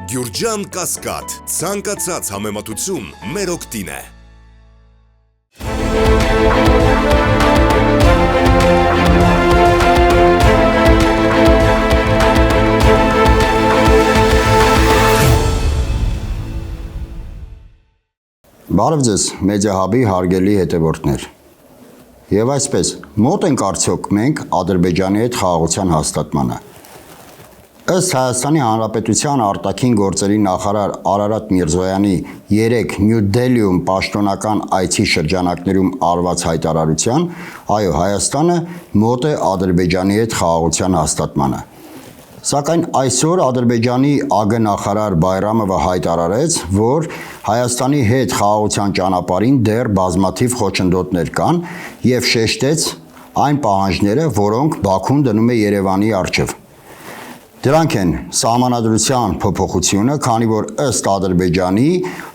Գյուրջան Կասկադ, ցանկացած համեմատություն մեր օգտին է։ Բարև ձեզ, Մեդիահաբի հարգելի հետևորդներ։ Եվ այսպես, մոտ ենք արդյոք մենք Ադրբեջանի հետ խաղաղության հաստատմանը։ Ըստ Հայաստանի Հանրապետության արտաքին գործերի նախարար Արարատ Միրզոյանի 3 Նյու Դելիում պաշտոնական այցի շրջանակներում արված հայտարարության, այո, Հայաստանը մոտ է Ադրբեջանի հետ խաղաղության հաստատմանը։ Սակայն այսօր Ադրբեջանի ԱԳ նախարար Բայրամովը հայտարարեց, որ Հայաստանի հետ խաղաղության ճանապարհին դեռ բազմաթիվ խոչընդոտներ կան եւ շեշտեց այն պահանջները, որոնք Բաքուն դնում է Երևանի առջև։ Դրանք են սահմանադրության փոփոխությունը, քանի որ ըստ Ադրբեջանի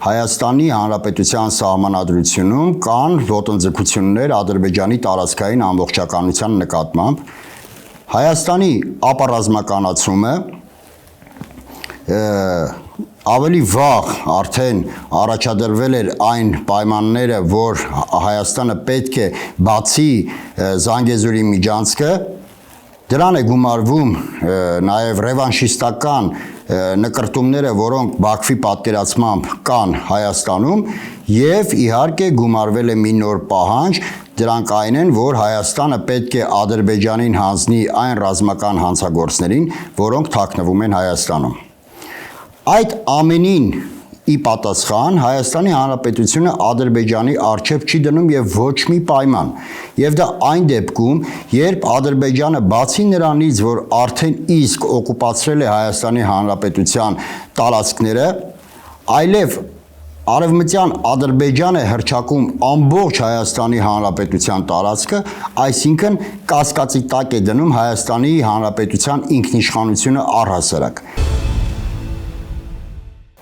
Հայաստանի Հանրապետության սահմանադրությունում կան ոտնձգություններ Ադրբեջանի տարածքային ամբողջականության նկատմամբ, Հայաստանի ապառազմականացումը ավելի վաղ արդեն առաջադրվել էր այն պայմանները, որ Հայաստանը պետք է բացի Զանգեզուրի միջանցքը, դրան է գումարվում նաև ռևանշիստական նկրտումները, որոնք Բաքվի պատկերացմամբ կան Հայաստանում, եւ իհարկե գումարվել է մի նոր պահանջ, դրանք այն են, որ Հայաստանը պետք է Ադրբեջանին հանձնի այն ռազմական հանցագործներին, որոնք թաքնվում են Հայաստանում։ Այդ ամենին ի պատասխան Հայաստանի Հանրապետությունը Ադրբեջանի առջև չի դնում եւ ոչ մի պայման, եւ դա այն դեպքում, երբ Ադրբեջանը բացի նրանից, որ արդեն իսկ օկուպացրել է Հայաստանի Հանրապետության տարածքները, այլև Արևմտյան Ադրբեջանը հռչակում ամբողջ Հայաստանի Հանրապետության տարածքը, այսինքն կասկածի տակ է դնում Հայաստանի Հանրապետության ինքնիշխանությունը առհասարակ։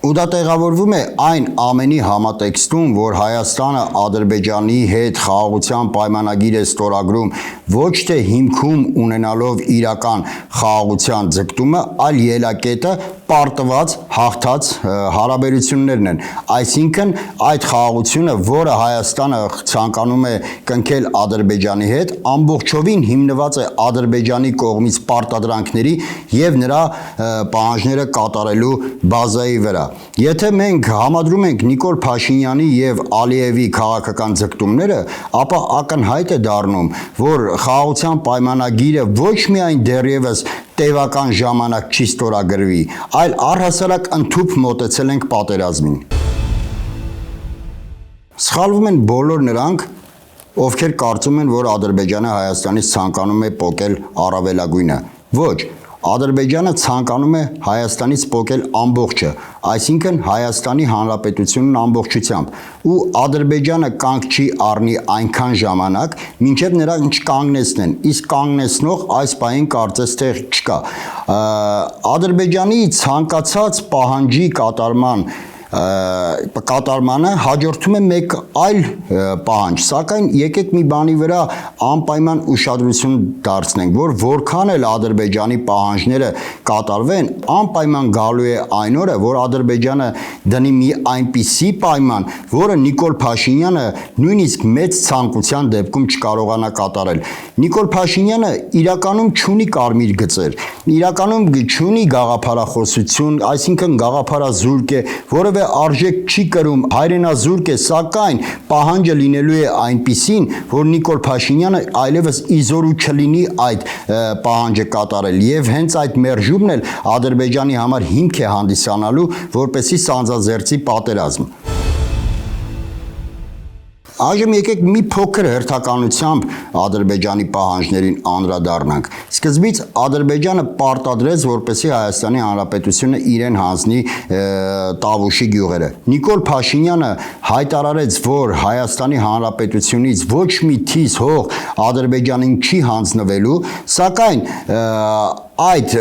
Ու դա տեղավորվում է այն ամենի համատեքստում, որ Հայաստանը Ադրբեջանի հետ խաղաղության պայմանագիր է ստորագրում ոչ թե հիմքում ունենալով իրական խաղաղության ձգտումը, այլ ելակետը պարտված հաղթած հարաբերություններն են, այսինքն այդ խաղաղությունը, որը Հայաստանը ցանկանում է կնքել Ադրբեջանի հետ, ամբողջովին հիմնված է Ադրբեջանի կողմից պարտադրանքների եւ նրա պահանջները կատարելու բազայի վրա։ Եթե մենք համադրում ենք Նիկոլ Փաշինյանի եւ Ալիևի քաղաքական ձգտումները, ապա ակնհայտ է դառնում, որ խաղաղության պայմանագիրը ոչ միայն դեռևս տևական ժամանակ չի ստորագրվի, այլ առհասարակ ընդհուպ մոտեցել ենք պատերազմին։ Սխալվում են բոլոր նրանք, ովքեր կարծում են, որ Ադրբեջանը Հայաստանից ցանկանում է պոկել առավելագույնը։ Ոչ, Ադրբեջանը ցանկանում է Հայաստանից պոկել ամբողջը, այսինքն Հայաստանի Հանրապետությունն ամբողջությամբ, ու Ադրբեջանը կանգ չի առնի այնքան ժամանակ, մինչև նրան չկանգնեցնեն, իսկ կանգնեցնող այս պահին կարծես տեղ չկա։ Ադրբեջանի ցանկացած պահանջի կատարմանը հաջորդում է մեկ այլ պահանջ, սակայն եկեք մի բանի վրա անպայման ուշադրություն դարձնենք, որ որքան էլ Ադրբեջանի պահանջները կատարվեն, անպայման գալու է այն օրը, որ Ադրբեջանը դնի մի այնպիսի պայման, որը Նիկոլ Փաշինյանը նույնիսկ մեծ ցանկության դեպքում չկարողանա կատարել։ Նիկոլ Փաշինյանը իրականում չունի կարմիր գծեր, իրականում չունի գաղափարախոսություն, այսինքն գաղափարազուրկ է, որը արժեք չի կրում, հայրենազուրկ է, սակայն պահանջը լինելու է այնպիսին, որ Նիկոլ Փաշինյանը այլևս իզորու չլինի այդ պահանջը կատարել, եւ հենց այդ մերժումն էլ Ադրբեջանի համար հիմք է հանդիսանալու, որպեսզի սանձազերծի պատերազմ։ Այժմ եկեք մի փոքր հերթականությամբ Ադրբեջանի պահանջներին անդրադառնանք։ Սկզբից Ադրբեջանը պարտադրեց, որպեսզի Հայաստանի Հանրապետությունը իրեն հանձնի Տավուշի գյուղերը։ Նիկոլ Փաշինյանը հայտարարեց, որ Հայաստանի Հանրապետությունից ոչ մի թիզ հող Ադրբեջանին չի հանձնվելու, սակայն այդ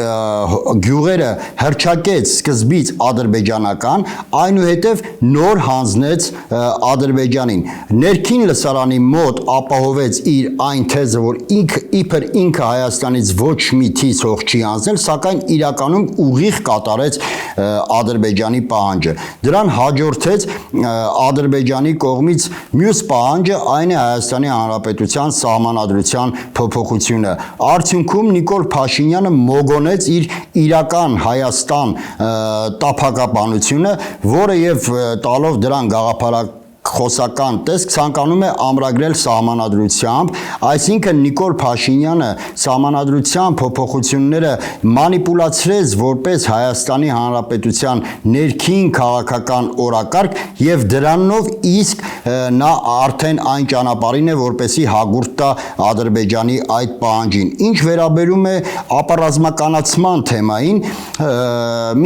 գյուղերը հրճակեց սկզբից ադրբեջանական, այնուհետև նոր հանձնեց Ադրբեջանին։ Ներքին լսարանի մոտ ապահովեց իր այն թեզը, որ իբր ինքը Հայաստանից ոչ մի թիվ հող չի հանձնել, սակայն իրականում ուղիղ կատարեց Ադրբեջանի պահանջը։ Դրան հաջորդեց Ադրբեջանի կողմից մյուս պահանջը, այն է Հայաստանի Հանրապետության սահմանադրության փոփոխությունը։ Արդյունքում Նիկոլ Փաշինյանը մոգոնեց իր իրական Հայաստան տափակաբանությունը, որը եւ տալով դրան գաղափարախոսական տեսք ցանկանում է ամրագրել սահմանադրությամբ, այսինքն Նիկոլ Փաշինյանը սահմանադրության փոփոխությունները մանիպուլացրեց որպես Հայաստանի Հանրապետության ներքին քաղաքական օրակարգ եւ դրանով իսկ նա արդեն այն ճանապարհին է, որպեսի հագուրտ տա Ադրբեջանի այդ պահանջին։ Ինչ վերաբերում է ապառազմականացման թեմային,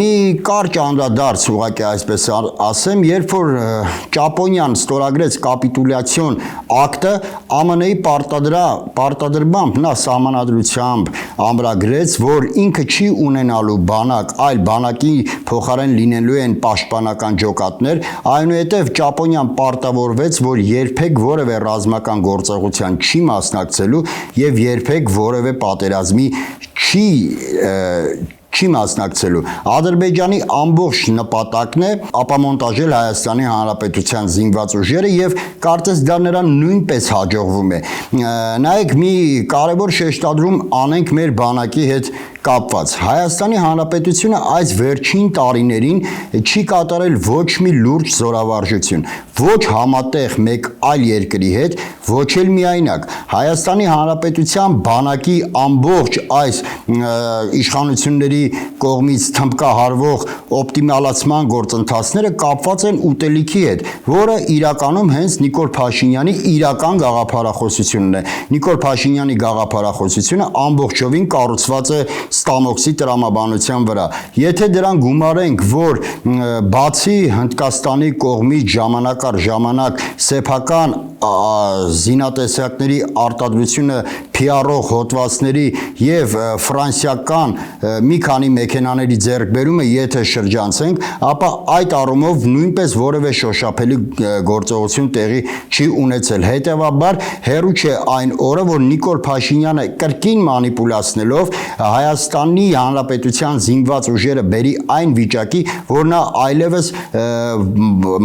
մի կարճ անդրադարձ ուղղակի այսպես ասեմ, երբ որ Ճապոնիան ստորագրեց կապիտուլյացիոն ակտը, ԱՄՆ-ի պարտադրմամբ նա սահմանադրությամբ ամրագրեց, որ ինքը չի ունենալու բանակ, այլ բանակի փոխարեն լինելու են պաշտպանական ջոկատներ, այնուհետև Ճապոնիան պարտավորվեց, որ երբեք որևէ ռազմական գործողության չի մասնակցելու եւ երբեք որևէ պատերազմի չի մասնակցելու։ Ադրբեջանի ամբողջ նպատակն է ապամոնտաժել Հայաստանի Հանրապետության զինված ուժերը եւ կարծես դա նրան նույնպես հաջողվում է։ Նայեք, մի կարևոր շեշտադրում անենք մեր բանակի հետ կապված։ Հայաստանի Հանրապետությունը այս վերջին տարիներին չի կատարել ոչ մի լուրջ զորավարժություն, ոչ համատեղ մեկ այլ երկրի հետ, ոչ էլ միայնակ։ Հայաստանի Հանրապետության բանակի ամբողջ այս իշխանությունների կողմից թմբկահարվող օպտիմալացման գործընթացները կապված են ուտելիքի հետ, որը իրականում հենց Նիկոլ Փաշինյանի իրական գաղափարախոսությունն է։ Նիկոլ Փաշինյանի գաղափարախոսությունը ամբողջովին կառուցված է ստամոքսի տրամաբանության վրա։ Եթե դրան գումարենք, որ բացի Հնդկաստանի կողմից ժամանակ առ ժամանակ սեփական զինատեսակների արտադրությունը PR-ող հոդվածների եւ ֆրանսիական մի քանի մեքենաների ձեռքբերումը եթե շրջանցենք, ապա այդ առումով նույնպես որևէ շոշափելի գործողություն տեղի չի ունեցել։ Հետևաբար հերու չէ այն օրը, որ Նիկոլ Փաշինյանը կրկին մանիպուլացնելով Հայաստանի Հանրապետության զինված ուժերը բերի այն վիճակի, որ նա այլևս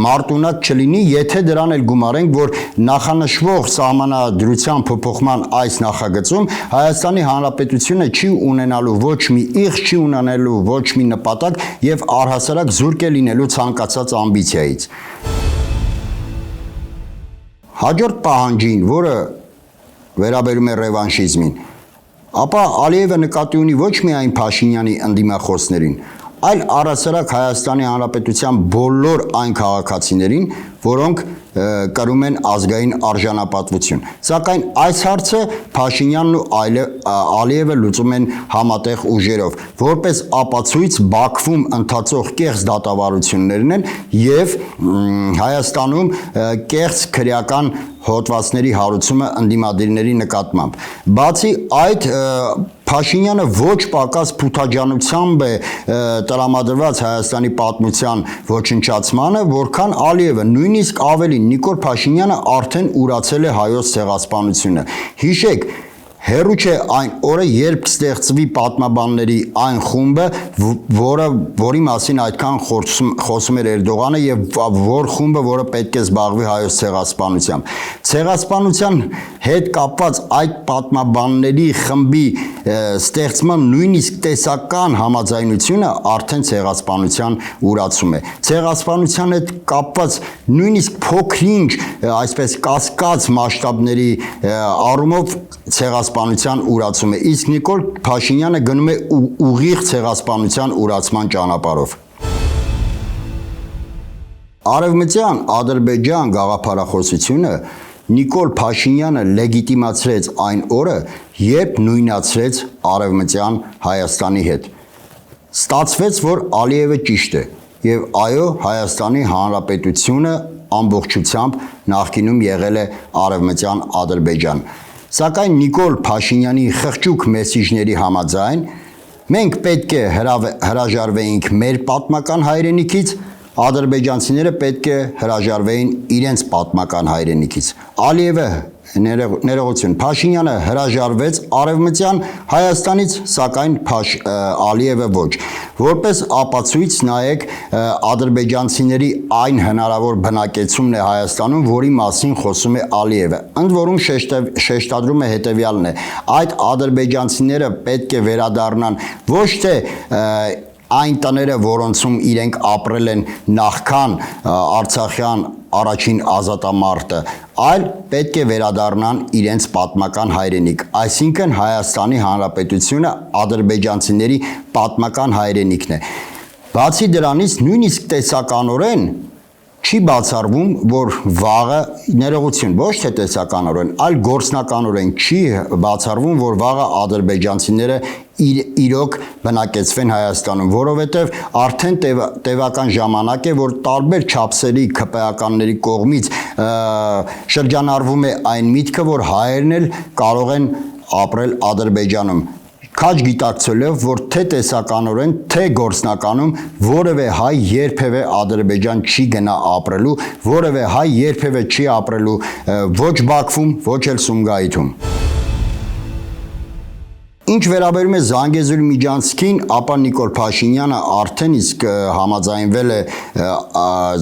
մարտունակ չլինի, եթե դրան էլ գումարենք, որ նախանշվող սահմանադրության փոփոխման այս նախագծում Հայաստանի Հանրապետությունը չի ունենալու ոչ մի իղձ, չի ունենալու ոչ մի նպատակ եւ առհասարակ զուրկ է լինելու ցանկացած ամբիցիայից։ Հաջորդ պահանջին, որը վերաբերում է ռևանշիզմին, ապա Ալիևը նկատի ունի ոչ միայն Փաշինյանի ընդդիմախոսներին, այլ առհասարակ Հայաստանի Հանրապետության բոլոր այն քաղաքացիներին, որոնք կրում են ազգային արժանապատվություն։ Սակայն այս հարցը Փաշինյանն ու Ալիևը լուծում են համատեղ ուժերով, որպես ապացույց Բաքվում ընթացող կեղծ դատավարություններն են եւ Հայաստանում կեղծ քրեական հոդվածների հարուցումը ընդդիմադիրների նկատմամբ։ Բացի այդ, Փաշինյանը ոչ պակաս փութաջանությամբ է տրամադրված Հայաստանի պատմության ոչնչացմանը, որքան Ալիևը, նույնիսկ ավելի Նիկոլ Փաշինյանը արդեն ուրացել է հայոց ցեղասպանությունը։ Հիշեք, հերու չէ այն օրը, երբ կստեղծվի պատմաբանների այն խումբը, որի մասին այդքան խոսում էր Էրդողանը եւ որ խումբը, որը պետք է զբաղվի հայոց ցեղասպանությամբ։ Ցեղասպանության հետ կապված այդ պատմաբանների խմբի ստեղծման նույնիսկ տեսական համաձայնությունը արդեն ցեղասպանության ուրացում է։ Ցեղասպանության հետ կապված նույնիսկ փոքրինչ, այսպես կասկած մասշտաբների առումով ցեղասպանության ուրացում է, իսկ Նիկոլ Փաշինյանը գնում է ուղիղ ցեղասպանության ուրացման ճանապարհով։ Արևմտյան Ադրբեջան գաղափարախոսությունը Նիկոլ Փաշինյանը լեգիտիմացրեց այն օրը, երբ նույնացրեց Արևմտյան Հայաստանի հետ։ Ստացվեց, որ Ալիևը ճիշտ է, եւ այո, Հայաստանի Հանրապետությունը ամբողջությամբ նախկինում եղել է Արևմտյան Ադրբեջան։ Սակայն Նիկոլ Փաշինյանի խղճուկ մեսիջների համաձայն Մենք պետք է հրաժարվեինք մեր պատմական հայրենիքից, ադրբեջանցիները պետք է հրաժարվեին իրենց պատմական հայրենիքից։ Ալիևը ներողություն, Փաշինյանը հրաժարվեց Արևմտյան Հայաստանից, սակայն Ալիևը ոչ։ Որպես ապացույց նայեք ադրբեջանցիների այն հնարավոր բնակեցումն է Հայաստանում, որի մասին խոսում է Ալիևը։ Ընդ որում շեշտադրում է հետևյալն է. այդ ադրբեջանցիները պետք է վերադառնան ոչ թե այն տները, որոնցում իրենք ապրել են նախքան Արցախյան առաջին ազատամարտը, այլ պետք է վերադառնան իրենց պատմական հայրենիք, այսինքն Հայաստանի Հանրապետությունը ադրբեջանցիների պատմական հայրենիքն է։ Բացի դրանից, նույնիսկ տեսականորեն չի բացառվում, որ վաղը ներողություն, ոչ թե տեսականորեն, այլ գործնականորեն չի բացառվում, որ վաղը ադրբեջանցիները իրոք բնակեցվեն Հայաստանում, որովհետև արդեն տևական ժամանակ է, որ տարբեր չափսերի ԿՊԱ-ականների կողմից շրջանառվում է այն միտքը, որ հայերն էլ կարող են ապրել Ադրբեջանում, քաջ գիտակցելով, որ թե տեսականորեն, թե գործնականում որևէ հայ երբևէ Ադրբեջան չի գնա ապրելու, որևէ հայ երբևէ չի ապրելու ոչ Բաքվում, ոչ էլ Սումգայիթում։ Ինչ վերաբերում է Զանգեզուրի Միջանցքին, ապա Նիկոլ Փաշինյանը արդեն իսկ համաձայնվել է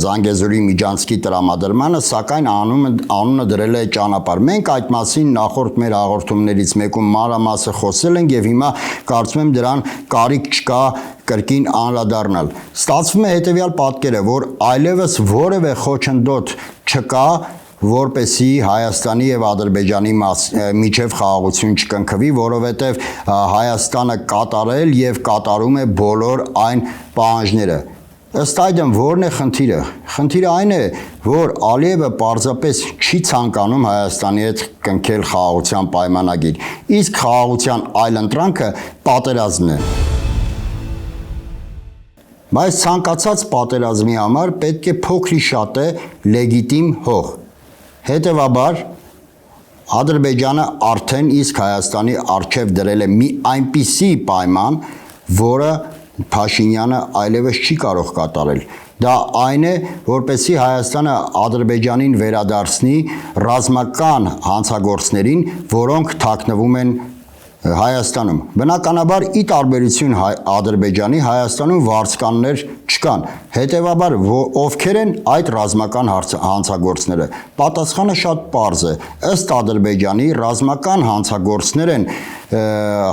Զանգեզուրի Միջանցքի տրամադրմանը, սակայն անունը դրել է ճանապարհ։ Մենք այդ մասին նախորդ մեր հաղորդումներից մեկում մանրամասը խոսել ենք եւ հիմա կարծում եմ դրան կարիք չկա կրկին անդրադառնալ։ Ստացվում է հետեւյալ պատկերը, որ այլևս որևէ խոչընդոտ չկա, որպեսի Հայաստանի եւ Ադրբեջանի միջև խաղաղություն չկնքվի, որովհետեւ Հայաստանը կատարել եւ կատարում է բոլոր այն պահանջները։ Ըստ այդմ որն է խնդիրը։ Խնդիրը այն է, որ Ալիևը պարզապես չի ցանկանում Հայաստանի հետ կնքել խաղաղության պայմանագիր, իսկ խաղաղության այլընտրանքը պատերազմն է։ Բայց ցանկացած պատերազմի համար պետք է փոքրիշատ է լեգիտիմ հող։ Հետևաբար Ադրբեջանը արդեն իսկ Հայաստանի առջև դրել է մի այնպիսի պայման, որը Փաշինյանը այլևս չի կարող կատարել։ Դա այն է, որպեսզի Հայաստանը Ադրբեջանին վերադարձնի ռազմական հանցագործներին, որոնք թաքնվում են Հայաստանում։ Բնականաբար ի տարբերություն Ադրբեջանի, Հայաստանում վարձկաններ չկան։ Հետևաբար ովքեր են այդ ռազմական հանցագործները։ Պատասխանը շատ պարզ է։ Ըստ Ադրբեջանի ռազմական հանցագործներ են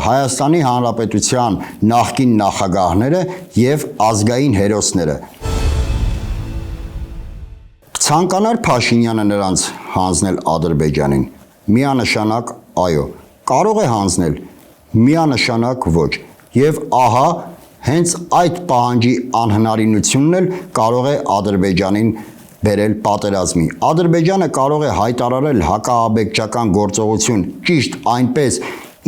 Հայաստանի Հանրապետության նախկին նախագահները եւ ազգային հերոսները։ Ցանկանար Փաշինյանը նրանց հանձնել Ադրբեջանին։ Միանշանակ այո։ Կարող է հանձնել, միանշանակ ոչ։ Եվ ահա հենց այդ պահանջի անհնարինությունն էլ կարող է Ադրբեջանին բերել պատերազմի։ Ադրբեջանը կարող է հայտարարել հակաաբեկչական գործողություն ճիշտ այնպես,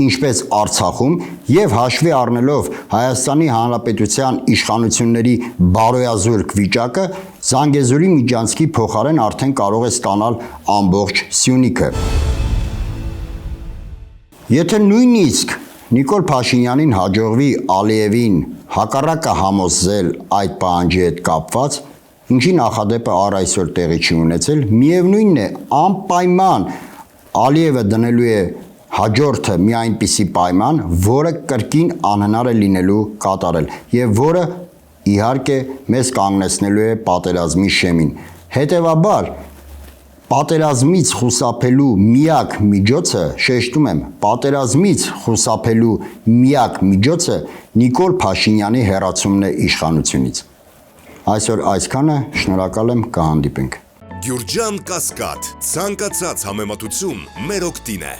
ինչպես Արցախում, եւ հաշվի առնելով Հայաստանի Հանրապետության իշխանությունների բարոյազուրկ վիճակը, Զանգեզուրի Միջանցքի փոխարեն արդեն կարող է ստանալ ամբողջ Սյունիքը։ Եթե նույնիսկ Նիկոլ Փաշինյանին հաջողվի Ալիևին հակառակը համոզել այդ պահանջի հետ կապված, ինչի նախադեպը առ այսօր տեղի չի ունեցել, միևնույնն է, անպայման Ալիևը դնելու է հաջորդը մի այնպիսի պայման, որը կրկին անհնար է լինելու կատարել եւ որը իհարկե մեզ կանգնեցնելու է պատերազմի շեմին։ Հետևաբար պատերազմից խուսափելու միակ միջոցը, շեշտում եմ, պատերազմից խուսափելու միակ միջոցը Նիկոլ Փաշինյանի հեռացումն է իշխանությունից։ Այսօր այսքանը, շնորհակալ եմ, կհանդիպենք։ Գյուրջան Կասկադ, ցանկացած համեմատություն մեր օգտին է։